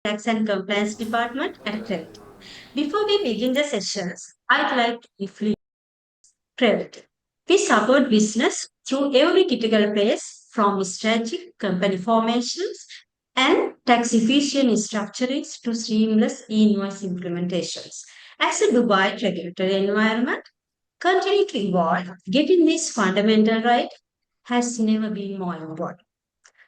Tax and Compliance Department at Credit. Before we begin the sessions, I'd like to briefly Credit. We support business through every critical phase from strategic company formations and tax efficient structurings to seamless e-invoice implementations. As a Dubai regulatory environment continue to evolve, getting this fundamental right has never been more important.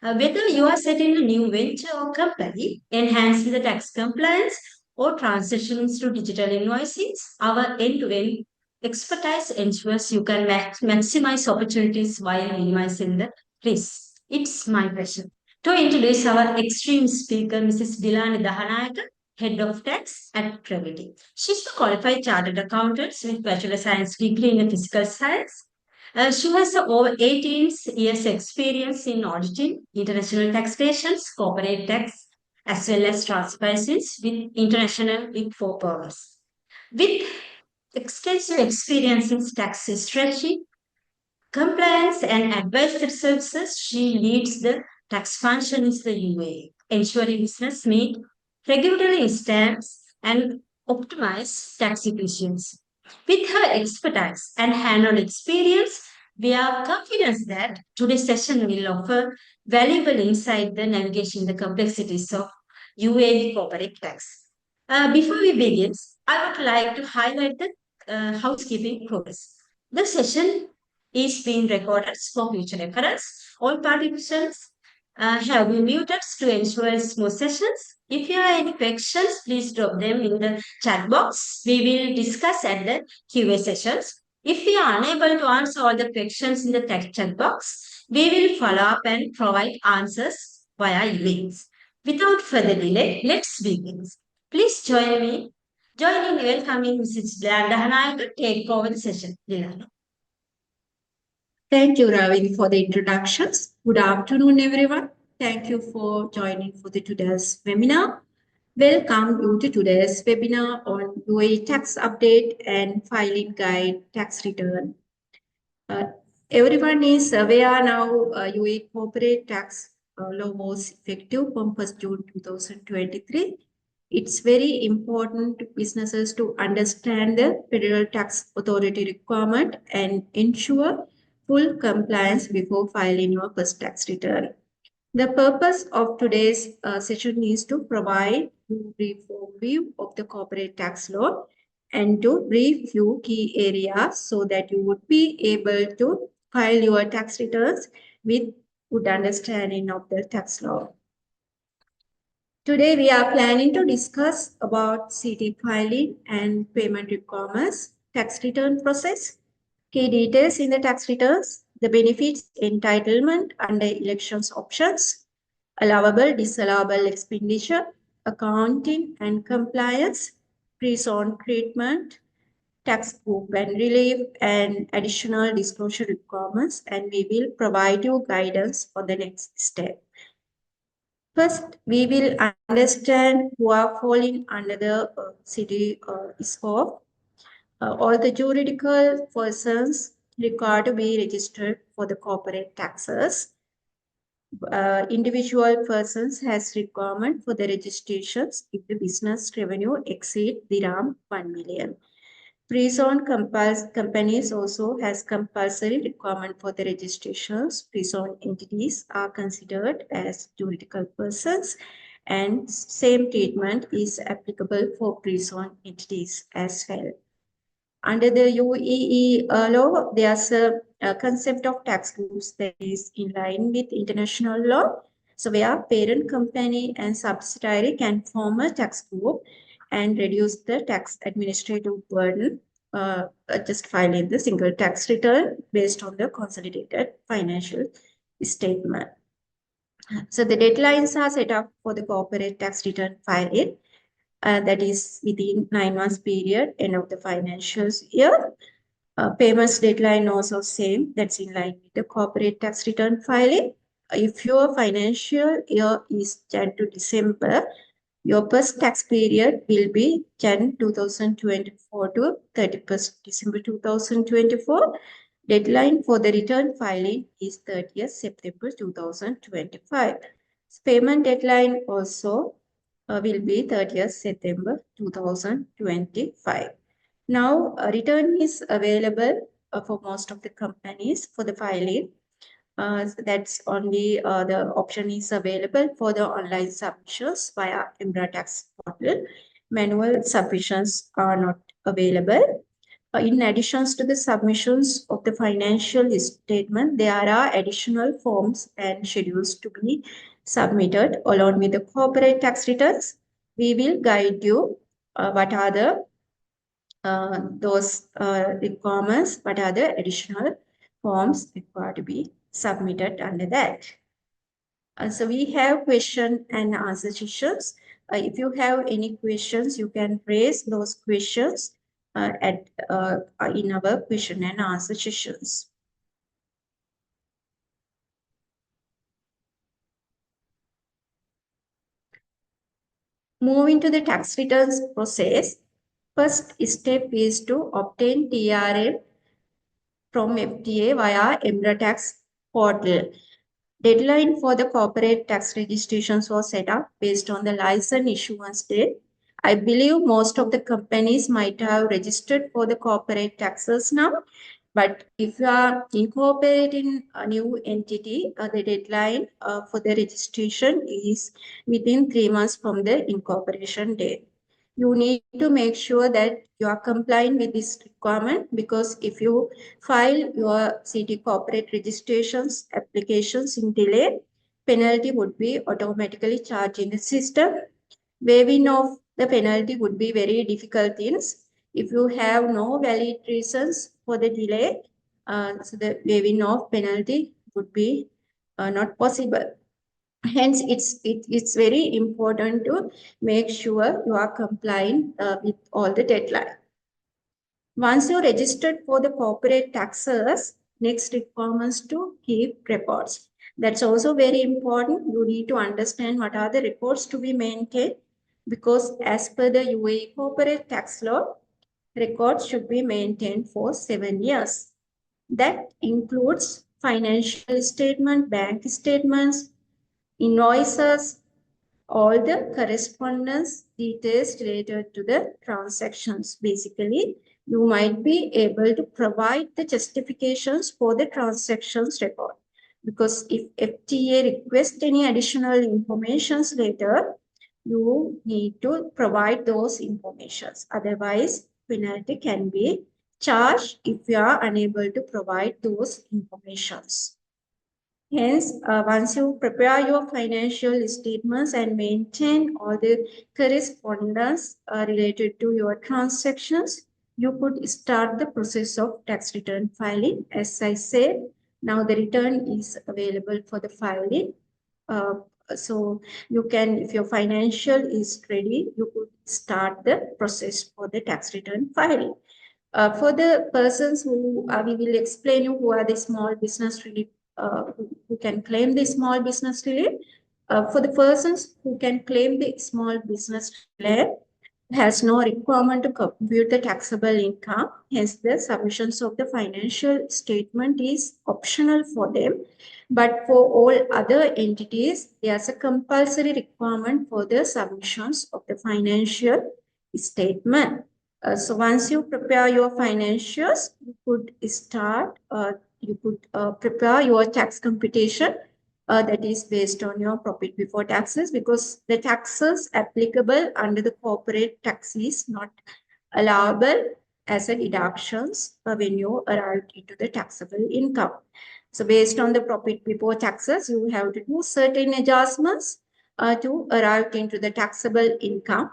Whether you are setting a new venture or company, enhancing the tax compliance, or transitions to digital invoicing, our end-to-end expertise ensures you can maximize opportunities while minimizing the risks. It's my pleasure to introduce our extreme speaker, Mrs. Dilani Dahanayaka, Head of Tax at Gravity. She's a qualified chartered accountant with Bachelor Science degree in Physical Science. She has over 18 years experience in auditing international taxations, corporate tax, as well as transparencies with international Big Four firms. With extensive experience in tax strategy, compliance, and advisory services, she leads the tax function in the UAE, ensuring business meet regulatory standards and optimize tax efficiency. With her expertise and hands-on experience, we are confident that today's session will offer valuable insight in navigating the complexities of UAE corporate tax. Before we begin, I would like to highlight the housekeeping progress. The session is being recorded for future reference. All participants have been muted to ensure smooth sessions. If you have any questions, please drop them in the chat box. We will discuss at the Q&A sessions. If we are unable to answer all the questions in the chat box, we will follow up and provide answers via emails. Without further delay, let's begin. Please join in welcoming Mrs. Dahanaya to take over the session. Dilana. Thank you, Ravin, for the introductions. Good afternoon, everyone. Thank you for joining for the today's webinar. Welcome you to today's webinar on UAE tax update and filing guide tax return. Everyone is aware now UAE corporate tax law was effective from 1st June 2023. It's very important to businesses to understand the Federal Tax Authority requirement and ensure full compliance before filing your first tax return. The purpose of today's session is to provide a brief overview of the corporate tax law and to brief few key areas so that you would be able to file your tax returns with good understanding of the tax law. Today we are planning to discuss about CT filing and payment requirements, tax return process, key details in the tax returns, the benefits, entitlement under elections options, allowable, disallowable expenditure, accounting and compliance, pre-zone treatment, tax group and relief, and additional disclosure requirements, and we will provide you guidance for the next step. First, we will understand who are falling under the city scope. All the juridical persons required to be registered for the corporate taxes. Individual persons has requirement for the registrations if the business revenue exceed dirham 1 million. Pre-zone companies also has compulsory requirement for the registrations. Pre-zone entities are considered as juridical persons, and same treatment is applicable for pre-zone entities as well. Under the UAE law, there's a concept of tax groups that is in line with international law. So where parent company and subsidiary can form a tax group and reduce the tax administrative burden, just filing the single tax return based on the consolidated financial statement. So the deadlines are set up for the corporate tax return filing. That is within 9 months period, end of the financial year. Payments deadline also same, that's in line with the corporate tax return filing. If your financial year is Jan to December, your first tax period will be Jan 2024 to 31st December 2024. Deadline for the return filing is 30th September 2025. Payment deadline also will be 30th September 2025. Now, return is available for most of the companies for the filing. That's only the option is available for the online submissions via Tax portal. Manual submissions are not available. In addition to the submissions of the financial statement, there are additional forms and schedules to be submitted along with the corporate tax returns. We will guide you what are the those requirements, what are the additional forms required to be submitted under that. So we have question and answer sessions. If you have any questions, you can raise those questions in our question and answer sessions. Moving to the tax returns process, first step is to obtain TRN from FTA via Tax portal. Deadline for the corporate tax registrations was set up based on the license issuance date. I believe most of the companies might have registered for the corporate taxes now, but if you are incorporating a new entity, the deadline for the registration is within 3 months from the incorporation date. You need to make sure that you are complying with this requirement, because if you file your city corporate registrations applications in delay, penalty would be automatically charged in the system. Waiving of the penalty would be very difficult things. If you have no valid reasons for the delay, so the waiving of penalty would be not possible. Hence, it's very important to make sure you are complying with all the deadlines. Once you're registered for the corporate taxes, next requirements to keep records. That's also very important. You need to understand what are the records to be maintained, because as per the UAE corporate tax law, records should be maintained for 7 years. That includes financial statement, bank statements, invoices, all the correspondence details related to the transactions. Basically, you might be able to provide the justifications for the transactions record. Because if FTA requests any additional informations later, you need to provide those informations. Otherwise, penalty can be charged if you are unable to provide those informations. Hence, once you prepare your financial statements and maintain all the correspondence related to your transactions, you could start the process of tax return filing. As I said, now the return is available for the filing. Uh, so you can, if your financial is ready, you could start the process for the tax return filing. For the persons who we will explain you who are the small business relief, who can claim the small business relief. For the persons who can claim the small business relief, has no requirement to compute the taxable income. Hence, the submissions of the financial statement is optional for them. But for all other entities, there's a compulsory requirement for the submissions of the financial statement. So once you prepare your financials, you could start, you could prepare your tax computation that is based on your profit before taxes, because the taxes applicable under the corporate tax is not allowable as a deductions when you arrive into the taxable income. So based on the profit before taxes, you have to do certain adjustments to arrive into the taxable income.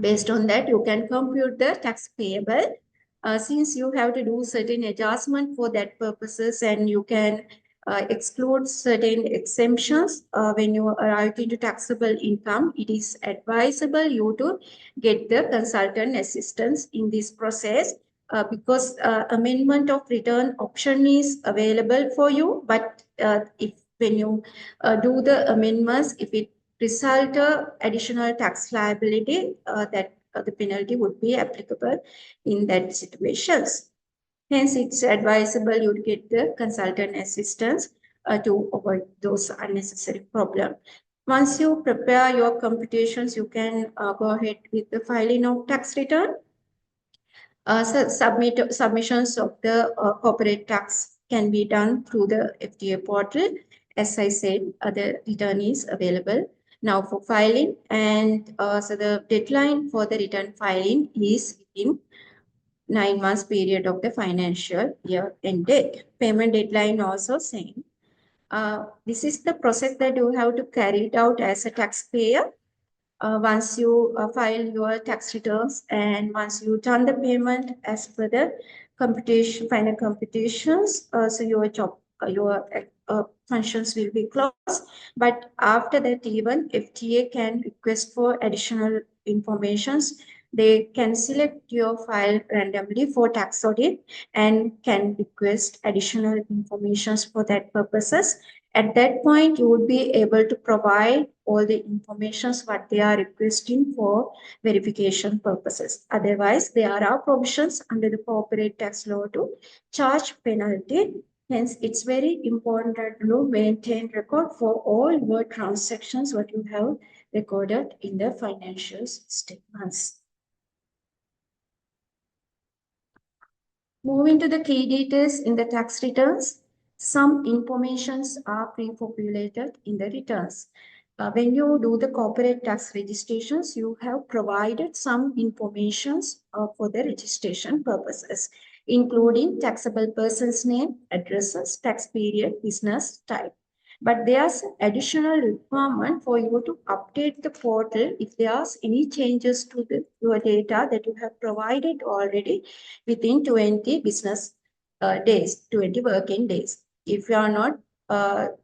Based on that, you can compute the tax payable. Since you have to do certain adjustment for that purposes, and you can exclude certain exemptions when you arrive into taxable income, it is advisable you to get the consultant assistance in this process, because amendment of return option is available for you. But if when you do the amendments, if it result additional tax liability, that the penalty would be applicable in that situations. Hence, it's advisable you get the consultant assistance to avoid those unnecessary problems. Once you prepare your computations, you can go ahead with the filing of tax return. Submissions of the corporate tax can be done through the FTA portal. As I said, the return is available now for filing, and so the deadline for the return filing is within 9 months period of the financial year end date. Payment deadline also same. This is the process that you have to carry it out as a taxpayer. Once you file your tax returns and once you turn the payment as per the computation, final computations, so your functions will be closed. But after that, even FTA can request for additional informations. They can select your file randomly for tax audit and can request additional informations for that purposes. At that point, you would be able to provide all the informations what they are requesting for verification purposes. Otherwise, there are provisions under the corporate tax law to charge penalty. Hence, it's very important that you maintain record for all your transactions what you have recorded in the financial statements. Moving to the key details in the tax returns, some informations are pre-populated in the returns. When you do the corporate tax registrations, you have provided some informations for the registration purposes, including taxable person's name, addresses, tax period, business type. But there's additional requirement for you to update the portal if there's any changes to your data that you have provided already within 20 business days, 20 working days. If you are not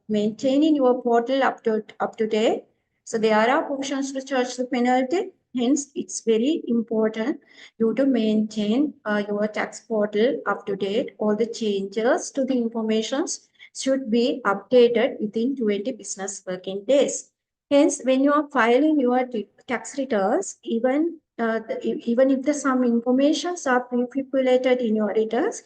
maintaining your portal up to date, so there are options to charge the penalty. Hence, it's very important you to maintain your tax portal up to date. All the changes to the informations should be updated within 20 business working days. Hence, when you are filing your tax returns, even if the some informations are pre-populated in your returns,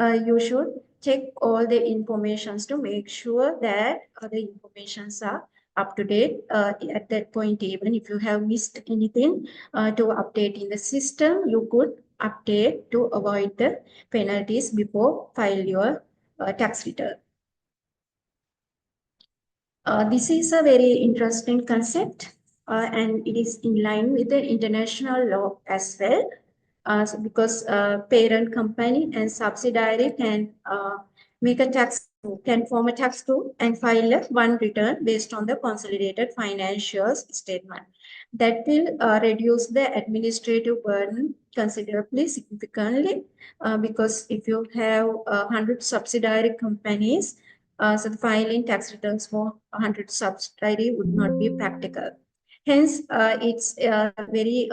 you should check all the informations to make sure that the informations are up to date at that point. Even if you have missed anything to update in the system, you could update to avoid the penalties before file your tax return. This is a very interesting concept and it is in line with the international law as well. Because parent company and subsidiary make a tax can form a tax group and file one return based on the consolidated financial statement. That will reduce the administrative burden considerably significantly because if you have 100 subsidiary companies, so the filing tax returns for 100 subsidiary would not be practical. Hence, it's very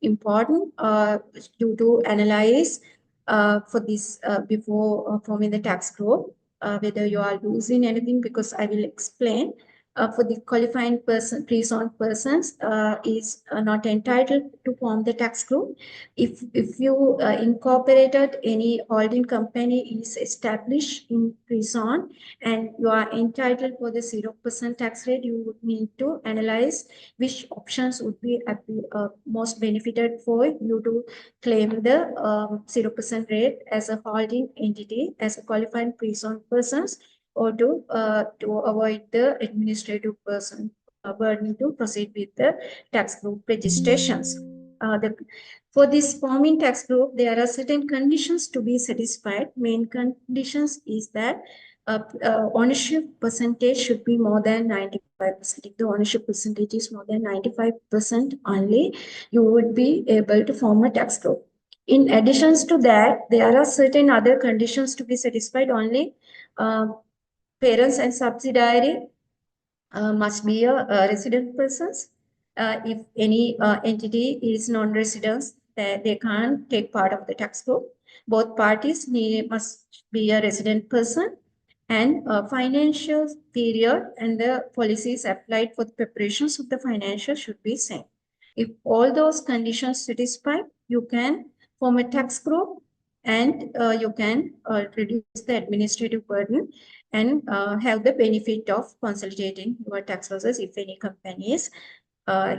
important to analyze for this before forming the tax group, whether you are losing anything, because I will explain. For the qualifying person, pre-zoned persons is not entitled to form the tax group. If you incorporated any holding company is established in pre-zone and you are entitled for the 0% tax rate, you would need to analyze which options would be most benefited for you to claim the 0% rate as a holding entity, as a qualifying pre-zoned persons, or to avoid the administrative person burden to proceed with the tax group registrations. For this forming tax group, there are certain conditions to be satisfied. Main conditions is that ownership percentage should be more than 95%. If the ownership percentage is more than 95% only, you would be able to form a tax group. In addition to that, there are certain other conditions to be satisfied only. Parents and subsidiary must be a resident persons. If any entity is non-resident, they can't take part of the tax group. Both parties must be a resident person, and financial period and the policies applied for the preparations of the financial should be same. If all those conditions satisfied, you can form a tax group and you can reduce the administrative burden and have the benefit of consolidating your tax losses if any companies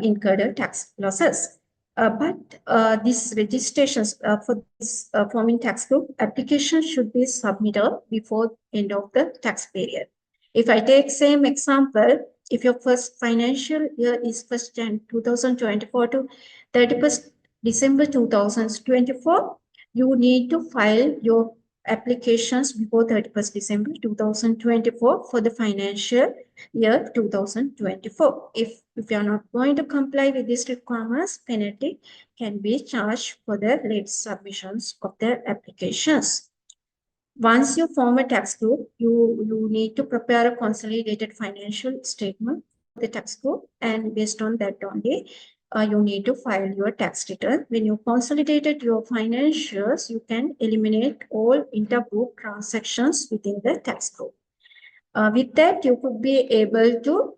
incurred tax losses. But these registrations for this forming tax group application should be submitted before end of the tax period. If I take same example, if your first financial year is 1st Jan 2024 to 31st December 2024, you need to file your applications before 31st December 2024 for the financial year 2024. If you are not going to comply with these requirements, penalty can be charged for the late submissions of the applications. Once you form a tax group, you need to prepare a consolidated financial statement for the tax group, and based on that only, you need to file your tax return. When you consolidated your financials, you can eliminate all intergroup transactions within the tax group. With that, you could be able to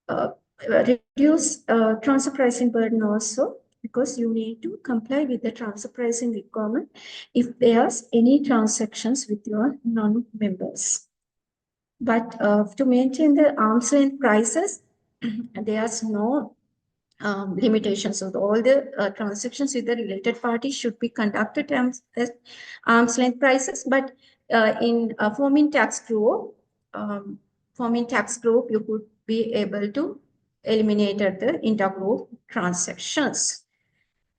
uh, reduce transfer pricing burden also, because you need to comply with the transfer pricing requirement if there's any transactions with your non-members. But to maintain the arm's length prices, there's no limitations. So all the transactions with the related parties should be conducted as arm's length prices. But in forming tax group, um, you could be able to eliminate the intergroup transactions.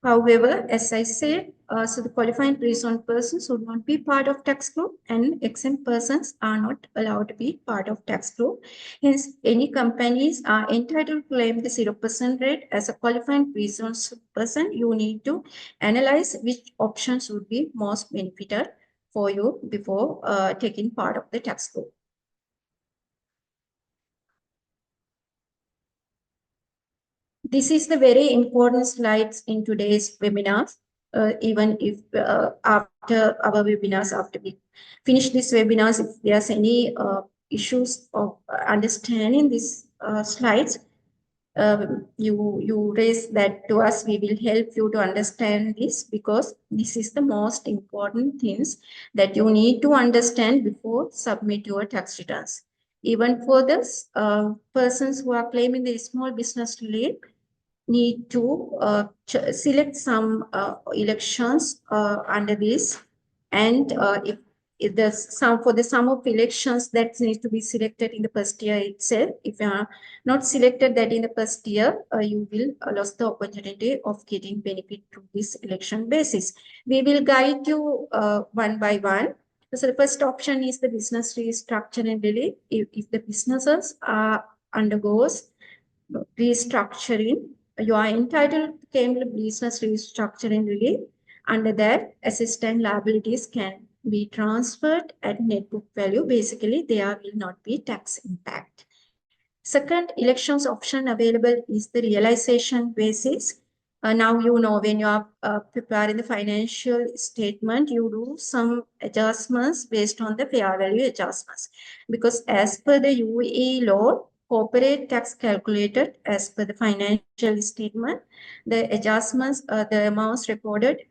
However, as I said, so the qualifying pre-owned persons would not be part of tax group, and exempt persons are not allowed to be part of tax group. Hence, any companies are entitled to claim the 0% rate as a qualifying pre-owned person. You need to analyze which options would be most beneficial for you before taking part of the tax group. This is the very important slides in today's webinars. Even if after our webinars, after we finish this webinars, if there's any issues of understanding these slides, you raise that to us. We will help you to understand this, because this is the most important things that you need to understand before submit your tax returns. Even for this persons who are claiming the small business relief, need to select some elections under this, and if the some for the sum of elections that needs to be selected in the first year itself. If you are not selected that in the first year, you will lose the opportunity of getting benefit through this election basis. We will guide you one by one. So the first option is the business restructuring relief. If the businesses undergoes restructuring, you are entitled to claim the business restructuring relief. Under that, assistant liabilities can be transferred at net book value. Basically, there will not be tax impact. Second elections option available is the realization basis. Now you know, when you are preparing the financial statement, you do some adjustments based on the fair value adjustments. Because as per the UAE law, corporate tax calculated as per the financial statement, the adjustments, the amounts recorded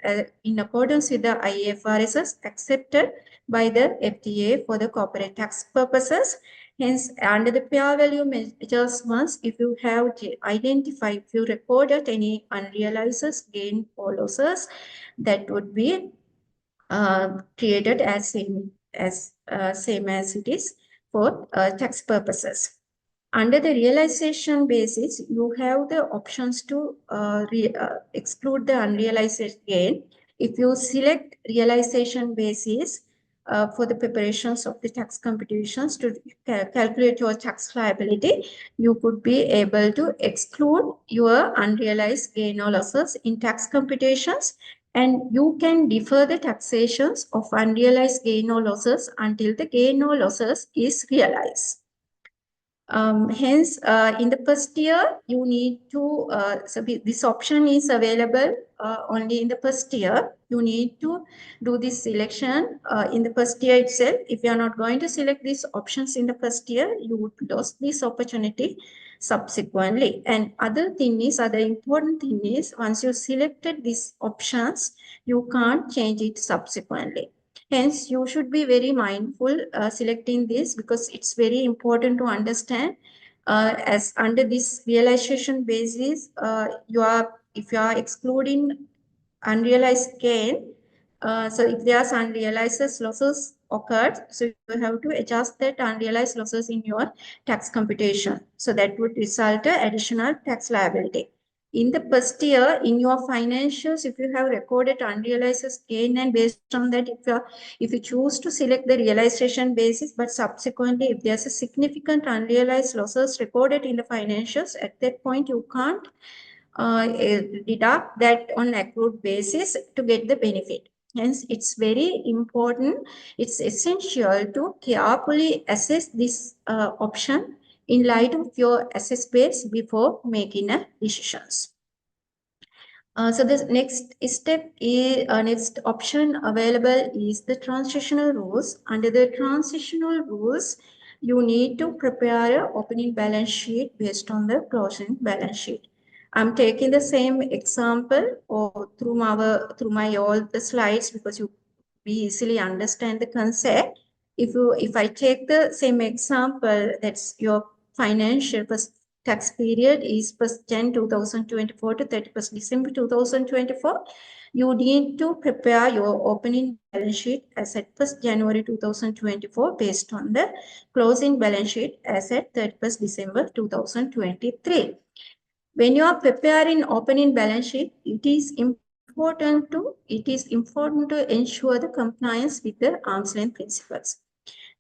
in accordance with the IFRS accepted by the FTA for the corporate tax purposes. Hence, under the fair value adjustments, if you have identified, if you recorded any unrealized gain or losses, that would be treated as same as it is for tax purposes. Under the realization basis, you have the options to exclude the unrealized gain. If you select realization basis for the preparations of the tax computations to calculate your tax liability, you could be able to exclude your unrealized gain or losses in tax computations, and you can defer the taxations of unrealized gain or losses until the gain or losses is realized. Hence, in the first year, you need to, this option is available only in the first year. You need to do this selection in the first year itself. If you are not going to select these options in the first year, you would lose this opportunity subsequently. And other important thing is, once you selected these options, you can't change it subsequently. Hence, you should be very mindful selecting this, because it's very important to understand as under this realization basis, if you are excluding unrealized gain. So if there's unrealized losses occurred, so you have to adjust that unrealized losses in your tax computation. So that would result in additional tax liability. In the first year, in your financials, if you have recorded unrealized gain, and based on that, if you choose to select the realization basis, but subsequently, if there's a significant unrealized losses recorded in the financials, at that point you can't deduct that on accrued basis to get the benefit. Hence, it's very important, it's essential to carefully assess this option in light of your assess base before making a decisions. So the next step is next option available is the transitional rules. Under the transitional rules, you need to prepare an opening balance sheet based on the closing balance sheet. I'm taking the same example or through my all the slides, because you we easily understand the concept. If I take the same example, that's your financial tax period is 1st Jan 2024 to 31st December 2024. You need to prepare your opening balance sheet as at 1st January 2024 based on the closing balance sheet as at 31st December 2023. When you are preparing opening balance sheet, it is important to ensure the compliance with the arm's length principles.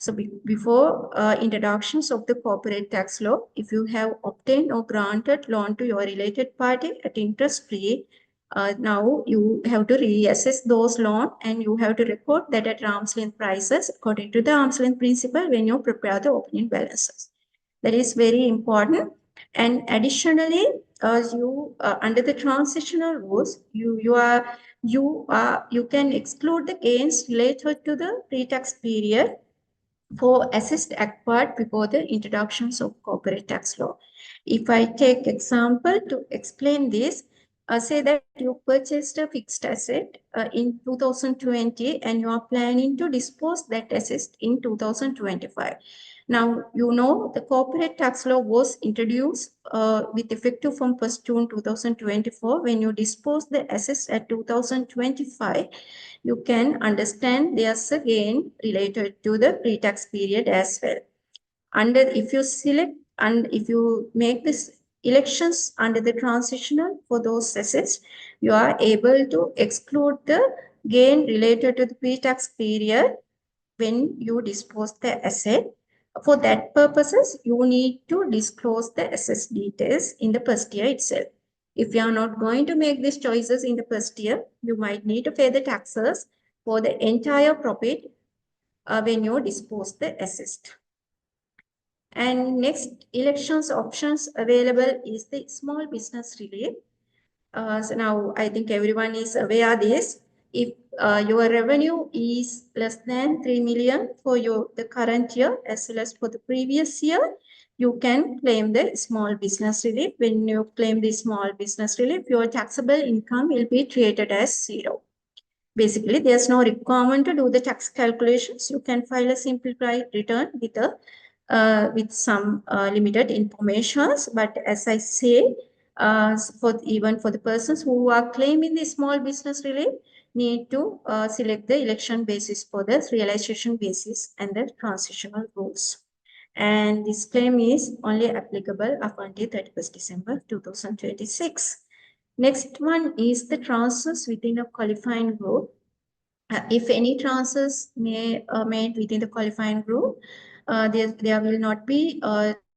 So before introductions of the corporate tax law, if you have obtained or granted loan to your related party at interest free, now you have to reassess those loan, and you have to record that at arm's length prices according to the arm's length principle when you prepare the opening balances. That is very important. And additionally, you under the transitional rules, you can exclude the gains related to the pre-tax period for assessed acquired before the introductions of corporate tax law. If I take example to explain this, say that you purchased a fixed asset in 2020, and you are planning to dispose that asset in 2025. Now, you know the corporate tax law was introduced with effective from 1st June 2024. When you dispose the assets at 2025, you can understand there's a gain related to the pre-tax period as well. If you select and if you make this elections under the transitional for those assets, you are able to exclude the gain related to the pre-tax period when you dispose the asset. For that purposes, you need to disclose the assets details in the first year itself. If you are not going to make these choices in the first year, you might need to pay the taxes for the entire profit when you dispose the asset. And next elections options available is the small business relief. So now I think everyone is aware of this. If your revenue is less than 3 million for the current year as well as for the previous year, you can claim the small business relief. When you claim the small business relief, your taxable income will be treated as zero. Basically, there's no requirement to do the tax calculations. You can file a simplified return with some limited informations. But as I say, even for the persons who are claiming the small business relief, need to select the election basis for the realization basis and the transitional rules. And this claim is only applicable up until 31st December 2026. Next one is the transfers within a qualifying group. If any transfers made within the qualifying group, there will not be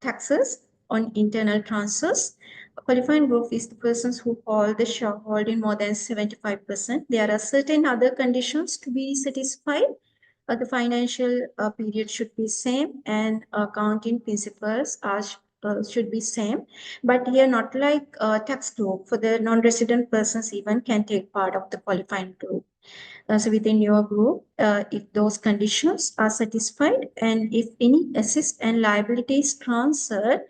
taxes on internal transfers. A qualifying group is the persons who hold the shareholding more than 75%. There are certain other conditions to be satisfied. The financial period should be same, and accounting principles should be same. But here, not like tax group, for the non-resident persons even can take part of the qualifying group. So within your group, if those conditions are satisfied, and if any assist and liabilities transferred,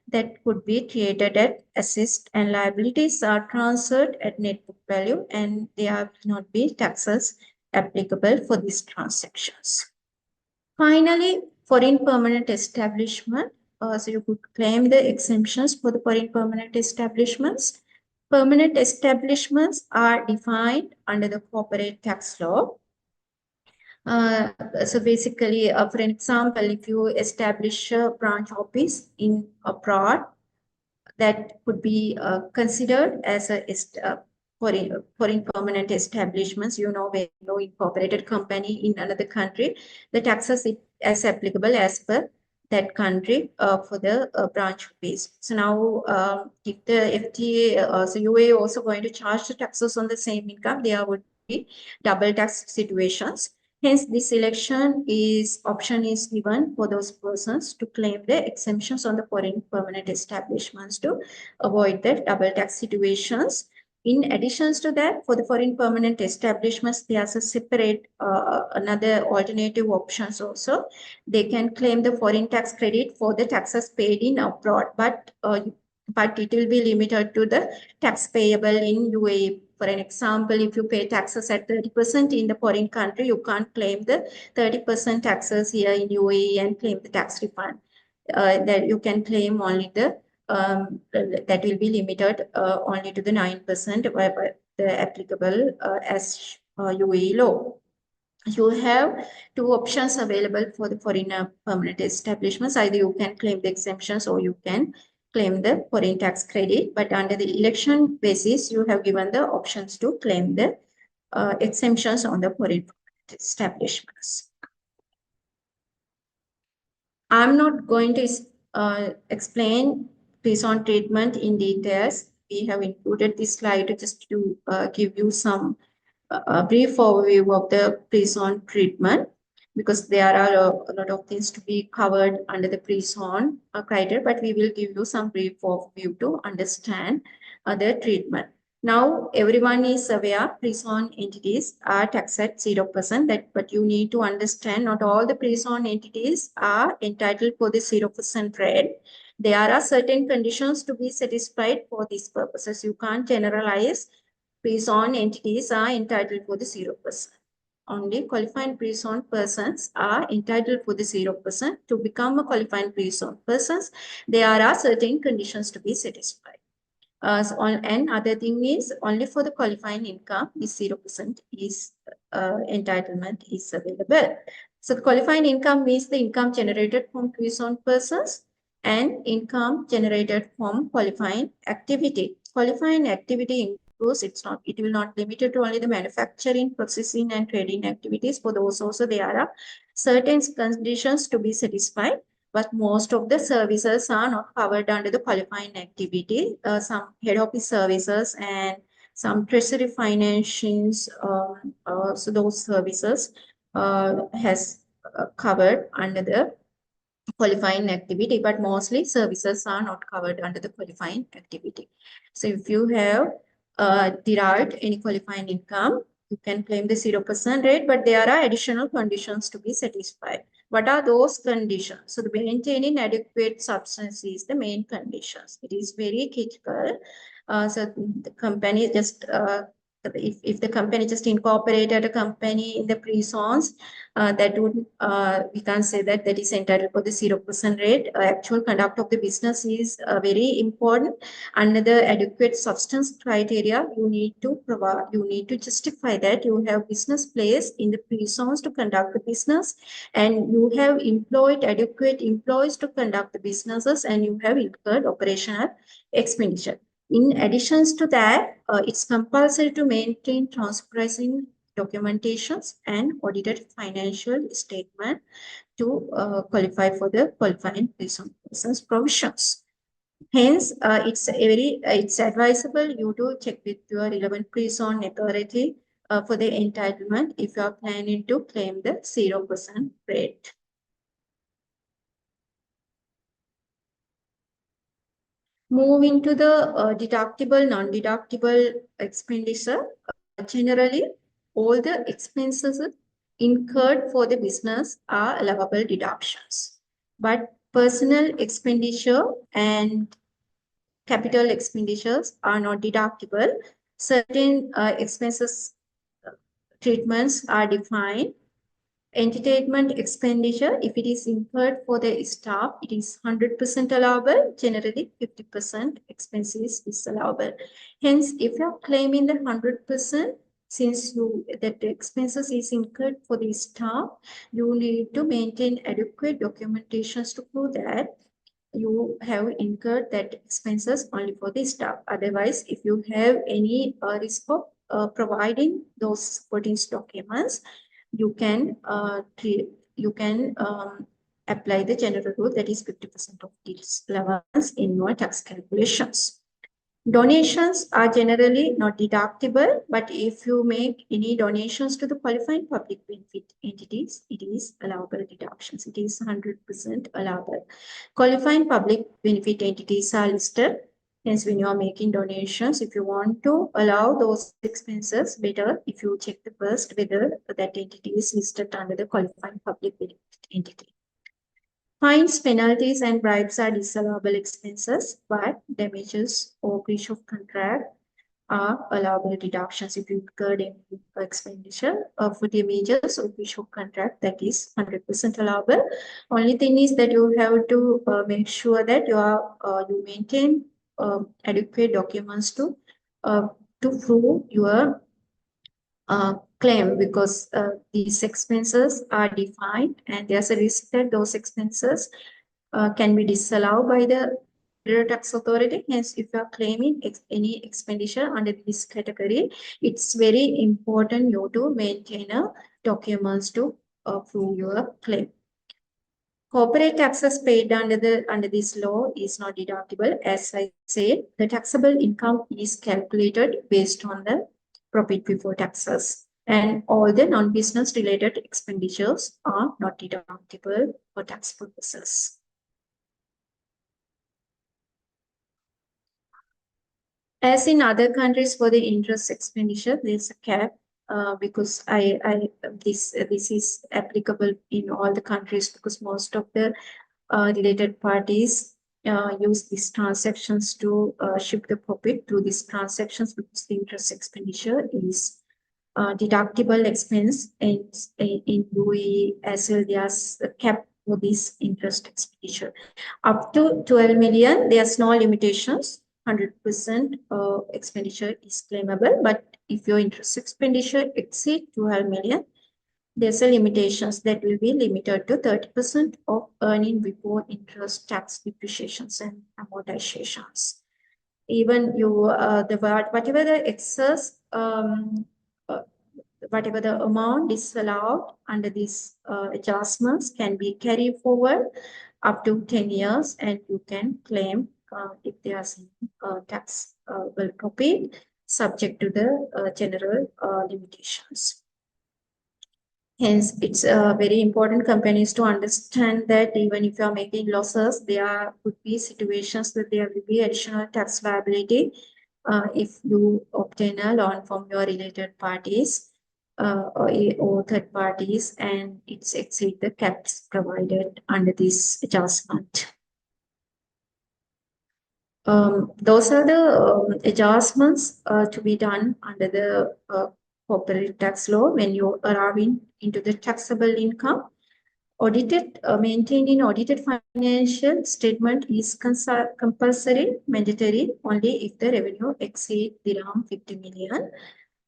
that could be treated at assist and liabilities are transferred at net book value, and there will not be taxes applicable for these transactions. Finally, foreign permanent establishment. So you could claim the exemptions for the foreign permanent establishments. Permanent establishments are defined under the corporate tax law. So basically, for an example, if you establish a branch office in abroad, that could be considered as a foreign permanent establishments. When no incorporated company in another country, the taxes it as applicable as per that country for the branch fees. So now, if the FTA, so UAE also going to charge the taxes on the same income, there would be double tax situations. Hence, this option is given for those persons to claim the exemptions on the foreign permanent establishments to avoid the double tax situations. In addition to that, for the foreign permanent establishments, there's a separate another alternative options also. They can claim the foreign tax credit for the taxes paid in abroad, but it will be limited to the tax payable in UAE. For an example, if you pay taxes at 30% in the foreign country, you can't claim the 30% taxes here in UAE and claim the tax refund. That you can claim only that will be limited only to the 9% by the applicable as UAE law. You have two options available for the foreign permanent establishments. Either you can claim the exemptions or you can claim the foreign tax credit. But under the election basis, you have given the options to claim the exemptions on the foreign establishments. I'm not going to explain pre-on treatment in details. We have included this slide just to give you some brief overview of the pre-on treatment, because there are a lot of things to be covered under the pre-on criteria, but we will give you some brief overview to understand the treatment. Now, everyone is aware pre-on entities are taxed at 0%, but you need to understand not all the pre-on entities are entitled for the 0% rate. There are certain conditions to be satisfied for these purposes. You can't generalize pre-on entities are entitled for the 0%. Only qualified pre-on persons are entitled for the 0%. To become a qualified pre-on persons, there are certain conditions to be satisfied. And other thing is only for the qualifying income, this 0% is entitlement is available. So the qualifying income means the income generated from pre-on persons and income generated from qualifying activity. Qualifying activity includes, it will not limited to only the manufacturing, processing and trading activities. For those also there are certain conditions to be satisfied, but most of the services are not covered under the qualifying activity. Some head office services and some treasury financings, so those services has covered under the qualifying activity, but mostly services are not covered under the qualifying activity. So if you have derived any qualifying income, you can claim the 0% rate, but there are additional conditions to be satisfied. What are those conditions? So the maintaining adequate substance is the main conditions. It is very critical. So the company just if the company just incorporated a company in the pre-sons, that would we can't say that is entitled for the 0% rate. Actual conduct of the business is very important. Under the adequate substance criteria, you need to justify that you have business place in the pre-sons to conduct the business, and you have employed adequate employees to conduct the businesses, and you have incurred operational expenditure. In addition to that, it's compulsory to maintain transparency documentations and audited financial statement to qualify for the qualifying persons provisions. Hence, it's advisable you to check with your relevant pre-zone authority for the entitlement if you are planning to claim the 0% rate. Moving to the deductible, non-deductible expenditure. Generally, all the expenses incurred for the business are allowable deductions. But personal expenditure and capital expenditures are not deductible. Certain expenses treatments are defined. Entertainment expenditure, if it is incurred for the staff, it is 100% allowable. Generally, 50% expenses is allowable. Hence, if you are claiming the 100%, since that the expenses is incurred for the staff, you need to maintain adequate documentations to prove that you have incurred that expenses only for the staff. Otherwise, if you have any risk of providing those supporting documents, you can apply the general rule, that is 50% of this allowance in your tax calculations. Donations are generally not deductible, but if you make any donations to the qualifying public benefit entities, it is allowable deductions. It is 100% allowable. Qualifying public benefit entities are listed. Hence, when you are making donations, if you want to allow those expenses, better if you check the first whether that entity is listed under the qualifying public benefit entity. Fines, penalties, and bribes are disallowable expenses, but damages or breach of contract are allowable deductions. If you incurred any expenditure for damages or breach of contract, that is 100% allowable. Only thing is that you have to make sure that you maintain adequate documents to prove your claim, because these expenses are defined and there's a risk that those expenses can be disallowed by the Federal Tax Authority. Hence, if you are claiming any expenditure under this category, it's very important you to maintain a documents to prove your claim. Corporate taxes paid under this law is not deductible. As I said, the taxable income is calculated based on the profit before taxes, and all the non-business related expenditures are not deductible for tax purposes. As in other countries, for the interest expenditure, there's a cap because this is applicable in all the countries, because most of the related parties use these transactions to shift the profit through these transactions, because the interest expenditure is deductible expense, and in UAE as well, there's a cap for this interest expenditure. Up to 12 million, there's no limitations. 100% expenditure is claimable, but if your interest expenditure exceed 12 million, there's a limitations that will be limited to 30% of earning before interest, tax, depreciations, and amortizations. Even whatever the excess, uh, whatever the amount disallowed under these adjustments can be carried forward up to 10 years, and you can claim if there's taxable profit subject to the general limitations. Hence, it's very important companies to understand that even if you are making losses, there could be situations that there will be additional tax liability if you obtain a loan from your related parties or third parties, and it's exceed the caps provided under this adjustment. Those are the adjustments to be done under the corporate tax law when you arrive into the taxable income. Maintaining audited financial statement is compulsory, mandatory only if the revenue exceed dirham 50 million.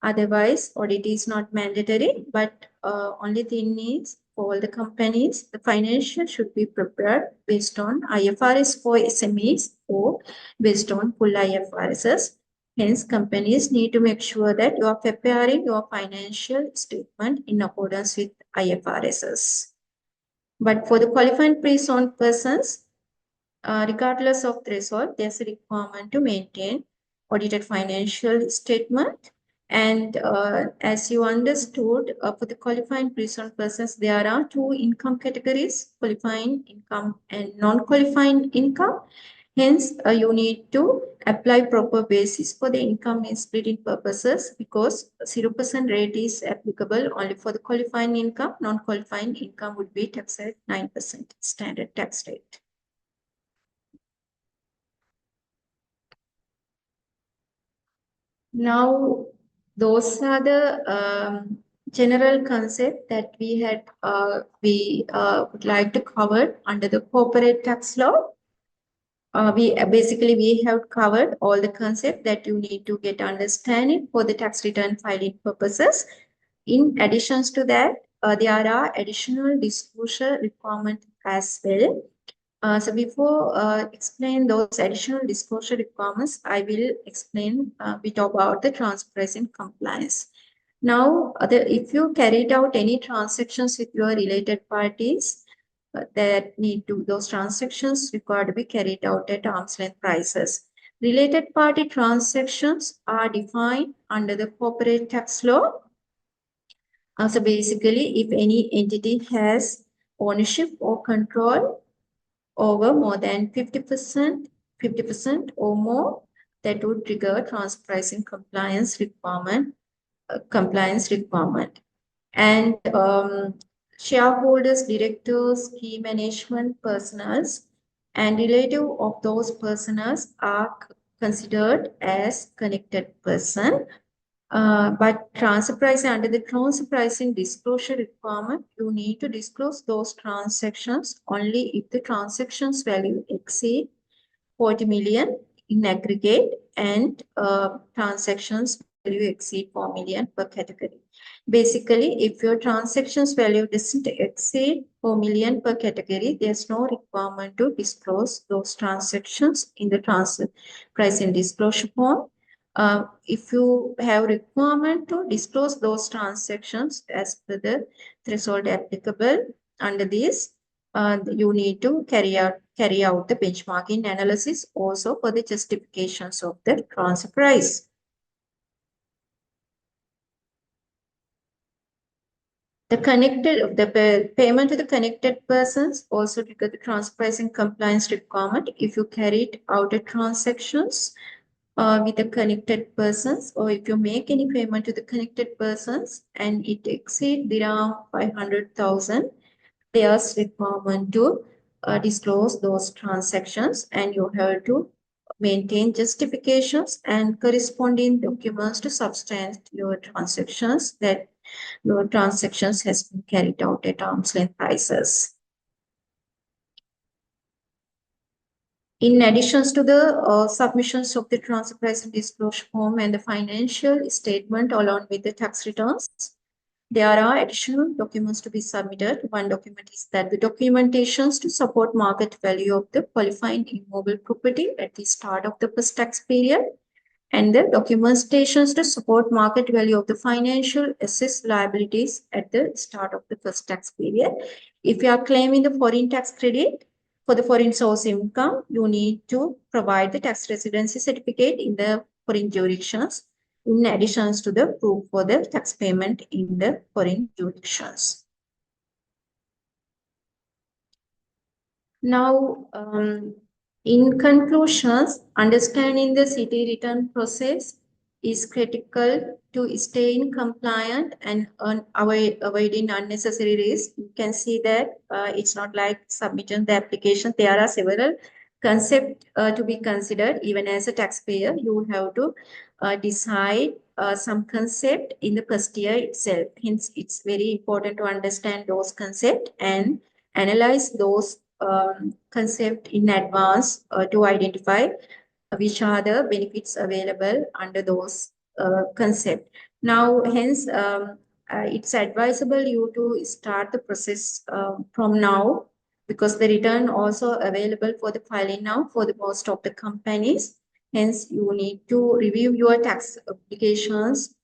Otherwise, audit is not mandatory, but only thing is for all the companies, the financial should be prepared based on IFRS for SMEs or based on full IFRS. Hence, companies need to make sure that you are preparing your financial statement in accordance with IFRS. But for the qualifying pre-owned persons, regardless of threshold, there's a requirement to maintain audited financial statement. And as you understood, for the qualifying pre-owned persons, there are two income categories: qualifying income and non-qualifying income. Hence, you need to apply proper basis for the income splitting purposes, because 0% rate is applicable only for the qualifying income. Non-qualifying income would be taxed at 9% standard tax rate. Now, those are the general concept that we would like to cover under the corporate tax law. We have covered all the concept that you need to get understanding for the tax return filing purposes. In addition to that, there are additional disclosure requirements as well. So before explain those additional disclosure requirements, I will explain a bit about the transparency and compliance. Now, if you carried out any transactions with your related parties, that need to those transactions required to be carried out at arm's length prices. Related party transactions are defined under the corporate tax law. So basically, if any entity has ownership or control over more than 50% or more, that would trigger transfer pricing compliance requirement. And shareholders, directors, key management personals, and relative of those personals are considered as connected person. But transfer pricing under the transfer pricing disclosure requirement, you need to disclose those transactions only if the transactions value exceed 40 million in aggregate and transactions value exceed 4 million per category. Basically, if your transactions value doesn't exceed 4 million per category, there's no requirement to disclose those transactions in the transfer pricing disclosure form. If you have requirement to disclose those transactions as per the threshold applicable under this, you need to carry out the benchmarking analysis also for the justifications of the transfer price. The payment to the connected persons also trigger the transfer pricing compliance requirement if you carried out the transactions with the connected persons, or if you make any payment to the connected persons and it exceeds around 500,000, there's requirement to disclose those transactions, and you have to maintain justifications and corresponding documents to substantiate your transactions that your transactions has been carried out at arm's length prices. In addition to the submissions of the transfer pricing disclosure form and the financial statement along with the tax returns, there are additional documents to be submitted. One document is that the documentations to support market value of the qualifying immobile property at the start of the first tax period, and the documentations to support market value of the financial assets liabilities at the start of the first tax period. If you are claiming the foreign tax credit for the foreign source income, you need to provide the tax residency certificate in the foreign jurisdictions in addition to the proof for the tax payment in the foreign jurisdictions. Now, in conclusions, understanding the city return process is critical to staying compliant and avoiding unnecessary risk. You can see that it's not like submitting the application. There are several concepts to be considered. Even as a taxpayer, you have to decide some concept in the first year itself. Hence, it's very important to understand those concepts and analyze those concept in advance to identify which are the benefits available under those concept. Now, hence, it's advisable you to start the process from now, because the return also available for the filing now for the most of the companies. Hence, you need to review your tax applications